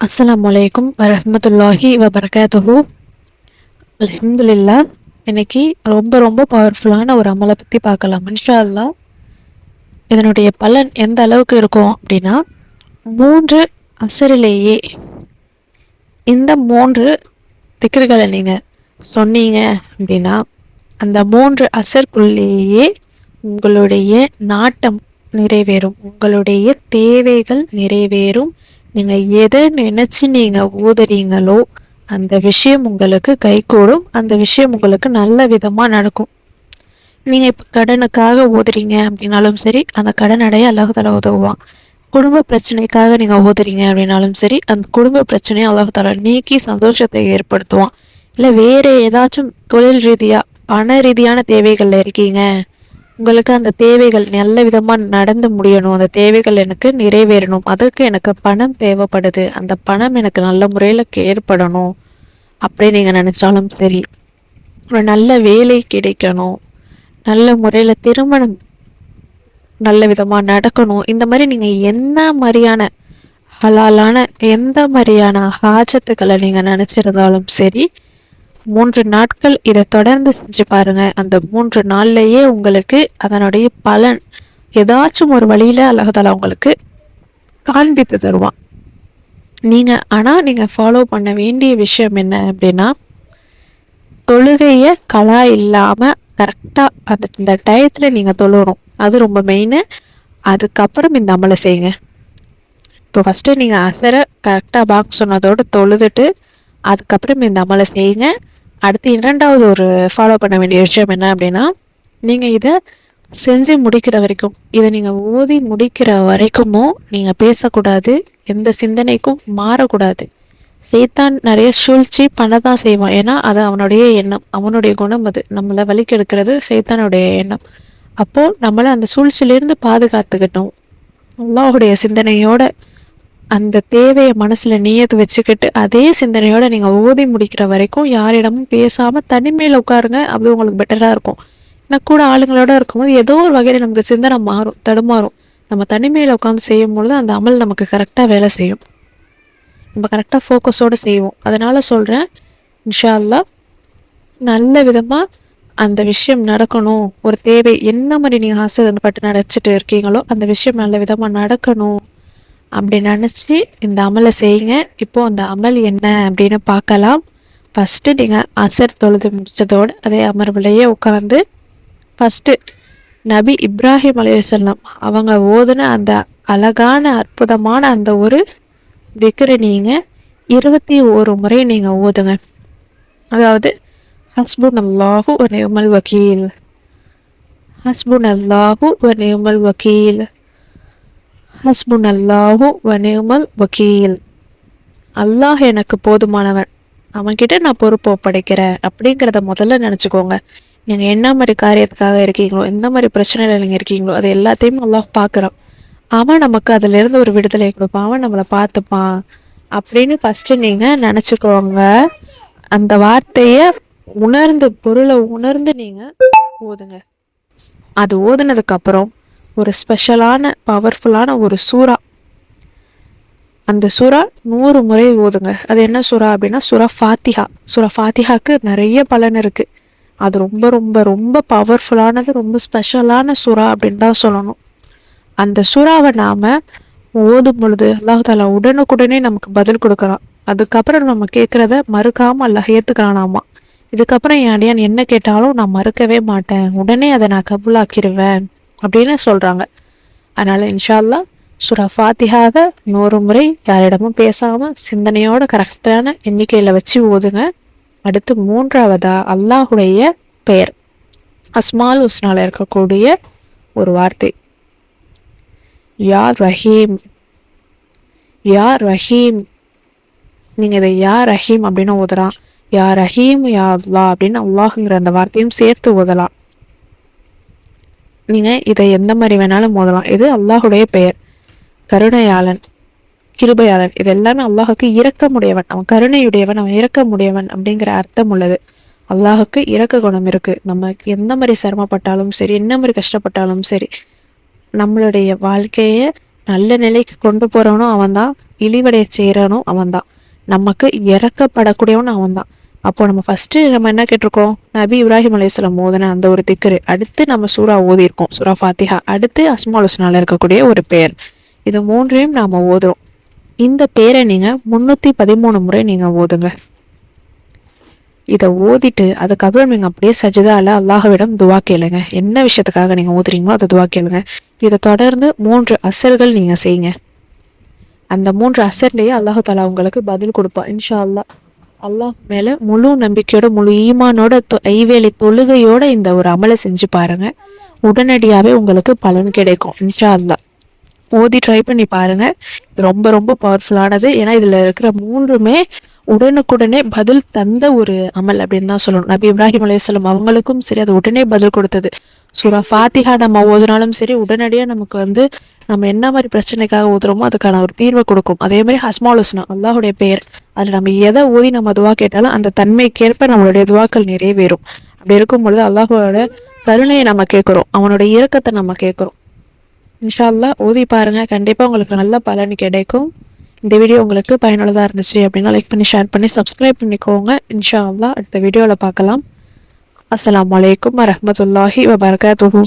அஸ்ஸலாமு அலைக்கும் வரஹ்மத்துல்லாஹி வபரகாத்துஹு. அல்ஹம்துலில்லாஹ். இன்னைக்கு ரொம்ப ரொம்ப பவர்ஃபுல்லான ஒரு அமலை பற்றி பார்க்கலாம் இன்ஷா அல்லாஹ். இதனுடைய பலன் எந்த அளவுக்கு இருக்கும் அப்படின்னா, 3 அசரிலேயே இந்த 3 திக்ருகளை நீங்கள் சொன்னீங்க அப்படின்னா, அந்த 3 அசருக்குள்ளேயே உங்களுடைய நாட்டம் நிறைவேறும், உங்களுடைய தேவைகள் நிறைவேறும். நீங்கள் எதை நினச்சி நீங்கள் ஓதுறீங்களோ அந்த விஷயம் உங்களுக்கு கைகூடும், அந்த விஷயம் உங்களுக்கு நல்ல விதமாக நடக்கும். நீங்கள் இப்போ கடனுக்காக ஓதுறீங்க அப்படின்னாலும் சரி, அந்த கடன் அடைய அல்லாஹ் உதவுவான். குடும்ப பிரச்சனைக்காக நீங்கள் ஓதுறீங்க அப்படின்னாலும் சரி, அந்த குடும்ப பிரச்சனையை அல்லாஹ் நீக்கி சந்தோஷத்தை ஏற்படுத்துவான். இல்லை வேறு ஏதாச்சும் தொழில் ரீதியாக பண ரீதியான தேவைகளில் இருக்கீங்க, உங்களுக்கு அந்த தேவைகள் நல்ல விதமாக நடந்து முடியணும், அந்த தேவைகள் எனக்கு நிறைவேறணும், அதுக்கு எனக்கு பணம் தேவைப்படுது, அந்த பணம் எனக்கு நல்ல முறையில் ஏற்படணும் அப்படின்னு நீங்கள் நினச்சாலும் சரி, ஒரு நல்ல வேலை கிடைக்கணும், நல்ல முறையில் திருமணம் நல்ல விதமாக நடக்கணும், இந்த மாதிரி நீங்கள் என்ன மாதிரியான ஹலாலான எந்த மாதிரியான ஹாஜத்துக்களை நீங்கள் நினச்சிருந்தாலும் சரி, 3 நாட்கள் இதை தொடர்ந்து செஞ்சு பாருங்க. அந்த 3 நாள்லயே உங்களுக்கு அதனுடைய பலன் ஏதாச்சும் ஒரு வழியில அல்லாஹ் உங்களுக்கு காண்பித்து தருவான். நீங்க ஃபாலோ பண்ண வேண்டிய விஷயம் என்ன அப்படின்னா, தொழுகைய கலா இல்லாம கரெக்டா இந்த டயத்துல நீங்க தொழுறோம், அது ரொம்ப மெயின். அதுக்கப்புறம் இந்த அமலை செய்யுங்க. இப்போ ஃபர்ஸ்ட் நீங்க அசரை கரெக்டா பாக் சொன்னதோடு தொழுதுட்டு அதுக்கப்புறம் இந்த அமலை செய்யுங்க. அடுத்து இரண்டாவது ஒரு ஃபாலோ பண்ண வேண்டிய விஷயம் என்ன அப்படின்னா, நீங்கள் இதை செஞ்சு முடிக்கிற வரைக்கும், இதை நீங்கள் ஓதி முடிக்கிற வரைக்குமும் நீங்கள் பேசக்கூடாது, எந்த சிந்தனைக்கும் மாறக்கூடாது. சைத்தான் நிறைய சூழ்ச்சி பண்ண தான் செய்வான், ஏன்னா அது அவனுடைய எண்ணம், அவனுடைய குணம், அது நம்மளை வலிக்கெடுக்கிறது சைத்தானுடைய எண்ணம். அப்போது நம்மளை அந்த சூழ்ச்சியிலேருந்து பாதுகாத்துக்கிட்டோம். அல்லாஹுடைய சிந்தனையோட அந்த தேவையை மனசுல நீயத்து வச்சுக்கிட்டு அதே சிந்தனையோட நீங்க ஓதி முடிக்கிற வரைக்கும் யாரிடமும் பேசாம தனிமையில உட்காருங்க. அப்படி உங்களுக்கு பெட்டரா இருக்கும். ஏன்னா கூட ஆளுங்களோட இருக்கும்போது ஏதோ ஒரு வகையில நமக்கு சிந்தனை மாறும், தடுமாறும். நம்ம தனிமையில உட்காந்து செய்யும் பொழுது அந்த அமல் நமக்கு கரெக்டா வேலை செய்யும், நம்ம கரெக்டா ஃபோக்கஸோட செய்வோம். அதனால சொல்றேன், இன்ஷா அல்லாஹ் நல்ல விதமா அந்த விஷயம் நடக்கணும். ஒரு தேவை என்ன மாதிரி நீங்க ஆசைப்பட்டு நினைச்சிட்டு இருக்கீங்களோ அந்த விஷயம் நல்ல விதமா நடக்கணும் அப்படி நினச்சி இந்த அமலை செய்யுங்க. இப்போது அந்த அமல் என்ன அப்படின்னு பார்க்கலாம். ஃபஸ்ட்டு நீங்கள் அசர் தொழுது முடிச்சதோடு அதே அமர்வுலையே உட்காந்து ஃபஸ்ட்டு நபி இப்ராஹிம் அலைஹிஸ்ஸலாம் அவங்க ஓதுன அந்த அழகான அற்புதமான அந்த ஒரு திக்ரை நீங்கள் 21 முறை நீங்கள் ஓதுங்க. அதாவது ஹஸ்புன் அல்லாஹு வ நிஅமல் வக்கீல், ஹஸ்புன் அல்லாஹு வ நிஅமல் வக்கீல், ஹஸ்புன் அல்லாஹு வ நிஅமல் வக்கீல். அல்லாஹ் எனக்கு போதுமானவன், அவன்கிட்ட நான் பொறுப்பு ஒப்படைக்கிறேன் அப்படிங்கிறத முதல்ல நினச்சிக்கோங்க. நீங்கள் என்ன மாதிரி காரியத்துக்காக இருக்கீங்களோ, எந்த மாதிரி பிரச்சனையில் நீங்கள் இருக்கீங்களோ, அது எல்லாத்தையும் அல்லாஹ் பார்க்குறான். அவன் நமக்கு அதிலிருந்து ஒரு விடுதலை கொடுப்பான், அவன் நம்மளை பார்த்துப்பான் அப்படின்னு ஃபஸ்ட்டு நீங்கள் நினச்சிக்கோங்க. அந்த வார்த்தையை உணர்ந்து, பொருளை உணர்ந்து நீங்கள் ஓதுங்க. அது ஓதுனதுக்கப்புறம் ஒரு ஸ்பெஷலான பவர்ஃபுல்லான ஒரு சூறா, அந்த சூறா 100 முறை ஓதுங்க. அது என்ன சூறா அப்படின்னா சூறா ஃபாத்திஹா. சூறா ஃபாத்திஹாக்கு நிறைய பலன் இருக்குது. அது ரொம்ப ரொம்ப ரொம்ப பவர்ஃபுல்லானது, ரொம்ப ஸ்பெஷலான சூறா அப்படின்னு தான் சொல்லணும். அந்த சூறாவை நாம் ஓதும் பொழுது அல்லாஹ் தாலா உடனுக்குடனே நமக்கு பதில் கொடுக்குறான். அதுக்கப்புறம் நம்ம கேட்குறத மறுக்காமல் அல்லாஹ் ஏற்றுக்கிறானாமா. இதுக்கப்புறம் என் அடியான் என்ன கேட்டாலும் நான் மறுக்கவே மாட்டேன், உடனே அதை நான் கபூலாக்கிடுவேன் அப்படின்னு சொல்கிறாங்க. அதனால் இன்ஷா அல்லாஹ் சூரா ஃபாத்திஹாவை 100 முறை யாரிடமும் பேசாமல் சிந்தனையோட கரெக்டான எண்ணிக்கையில் வச்சு ஓதுங்க. அடுத்து 3வதா அல்லாஹுடைய பெயர் அஸ்மால் ஹுஸ்னால இருக்கக்கூடிய ஒரு வார்த்தை யா ரஹீம். யா ரஹீம், நீங்கள் இதை யா ரஹீம் அப்படின்னு ஓதலாம், யா ரஹீம் யா அல்லாஹ் அப்படின்னு அல்லாஹுங்கிற அந்த வார்த்தையும் சேர்த்து ஓதலாம். நீங்கள் இதை எந்த மாதிரி வேணாலும் ஓதலாம். இது அல்லாஹுடைய பெயர். கருணையாளன், கிருபையாளன், இது எல்லாமே அல்லாஹுக்கு இரக்கமுடையவன், அவன் கருணையுடையவன், அவன் இரக்கமுடையவன் அப்படிங்கிற அர்த்தம் உள்ளது. அல்லாஹுக்கு இரக்க குணம் இருக்குது. நம்ம எந்த மாதிரி சிரமப்பட்டாலும் சரி, என்ன மாதிரி கஷ்டப்பட்டாலும் சரி, நம்மளுடைய வாழ்க்கையை நல்ல நிலைக்கு கொண்டு போகிறவனும் அவன் தான், இழிவடைய செய்கிறனும் அவன் தான், நமக்கு இறக்கப்படக்கூடியவன் அவன் தான். அப்போ நம்ம ஃபஸ்ட்டு நம்ம என்ன கேட்டிருக்கோம், நபி இப்ராஹிம் அலைஹிஸ்ஸலாம் ஓதுன அந்த ஒரு திக்ரு, அடுத்து நம்ம சூறா ஓதியிருக்கோம் சூறா ஃபாத்திஹா, அடுத்து அஸ்மால் ஹுஸ்னால இருக்கக்கூடிய ஒரு பெயர், இது மூன்றையும் நாம் ஓதுறோம். இந்த பேரை நீங்கள் 313 முறை நீங்கள் ஓதுங்க. இதை ஓதிட்டு அதுக்கப்புறம் நீங்கள் அப்படியே சஜிதால அல்லாஹ்விடம் துவா கேளுங்க. என்ன விஷயத்துக்காக நீங்கள் ஓதுறீங்களோ அதை துவா கேளுங்க. இதை தொடர்ந்து 3 அசர்கள் நீங்கள் செய்யுங்க. அந்த 3 அசர்லேயே அல்லாஹு தாலா உங்களுக்கு பதில் கொடுப்பான் இன்ஷா அல்லாஹ். அல்லாஹ் மேலே முழு நம்பிக்கையோட முழு ஈமானோட ஐவேளை தொழுகையோட இந்த ஒரு அமலை செஞ்சு பாருங்க, உடனடியாகவே உங்களுக்கு பலன் கிடைக்கும் இன்ஷா அல்லாஹ். ஓதி ட்ரை பண்ணி பாருங்க. இது ரொம்ப ரொம்ப பவர்ஃபுல்லானது. ஏன்னா இதில் இருக்கிற 3மே உடனுக்குடனே பதில் தந்த ஒரு அமல் அப்படின்னு தான் சொல்லணும். நபி இப்ராஹிம் அலைஹிஸ்ஸலாம் அவங்களுக்கும் சரி அது உடனே பதில் கொடுத்தது. சூரா ஃபாத்திஹா நம்ம ஓதுனாலும் சரி உடனடியாக நமக்கு நம்ம என்ன மாதிரி பிரச்சனைக்காக ஓதுறோமோ அதுக்கான ஒரு தீர்வை கொடுக்கும். அதே மாதிரி அஸ்மால் ஹுஸ்னா அல்லாஹுடைய பெயர், அதில் நம்ம எதை ஓதி நம்ம துவா கேட்டாலும் அந்த தன்மைக்கேற்ப நம்மளுடைய துவாக்கள் நிறைவேறும். அப்படி இருக்கும் பொழுது அல்லாஹோட கருணையை நம்ம கேட்குறோம், அவனோட இரக்கத்தை நம்ம கேட்குறோம். இன்ஷா அல்லாஹ் ஓதி பாருங்க, கண்டிப்பாக உங்களுக்கு நல்ல பலன் கிடைக்கும். இந்த வீடியோ உங்களுக்கு பயனுள்ளதாக இருந்துச்சு அப்படின்னா லைக் பண்ணி ஷேர் பண்ணி சப்ஸ்கிரைப் பண்ணிக்கோங்க. இன்ஷா அல்லாஹ் அடுத்த வீடியோவில் பார்க்கலாம். அஸ்ஸலாமு அலைக்கும் வரஹ்மத்துல்லாஹி வபரகாத்துஹு.